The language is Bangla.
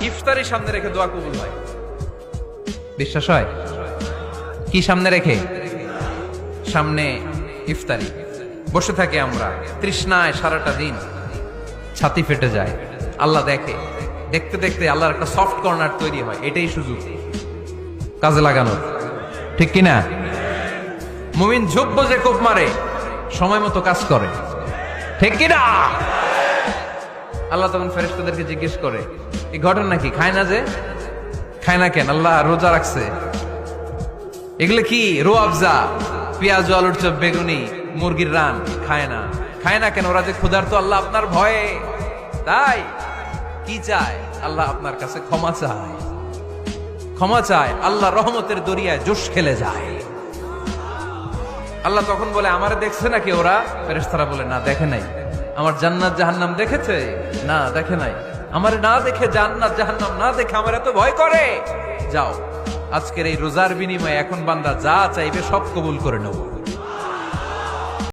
ইফতারি সামনে রেখে দোয়া কবুল হয়, বিশ্বাস হয়? কি সামনে রেখে? সামনে ইফতারি। বসে থাকি আমরা তৃষ্ণায় সারাটা দিন, ছাতি ফেটে যায়। আল্লাহ দেখে, দেখতে দেখতে আল্লাহর একটা সফট কর্নার তৈরি হয়। এটাই সুযোগ কাজে লাগানোর, ঠিক কিনা? মুমিন ঝোপ বোঝে কোপ মারে, সময় মতো কাজ করে, ঠিক কিনা? আল্লাহ তখন ফেরেশতাদেরকে জিজ্ঞেস করে, এই ঘটনা কি? খায় না যে? খায় না কেন? আল্লাহ রোজা রাখছে। এগুলো কি? রো আফজা, পেঁয়াজ, আলুর চপ, বেগুনি, মুরগির রান। খায় না। খায় না কেন? ওরা যে ক্ষুধার্ত। আল্লাহ আপনার ভয়ে। তাই কি চায়? আল্লাহ আপনার কাছে ক্ষমা চায়। ক্ষমা চায়, আল্লাহ রহমতের দরিয়ায় জোশ খেলে যায়। আল্লাহ তখন বলে, আমারে দেখছে নাকি ওরা? ফেরেশতারা বলে, না দেখে নাই। আমার জান্নাত জাহান্নাম দেখেছে? না দেখে নাই। আমারে না দেখে, জান্নাত জাহান্নাম না দেখে আমার এত ভয় করে। যাও, আজকের এই রোজার বিনিময়ে এখন বান্দা যা চাইবে সব কবুল করে নেব।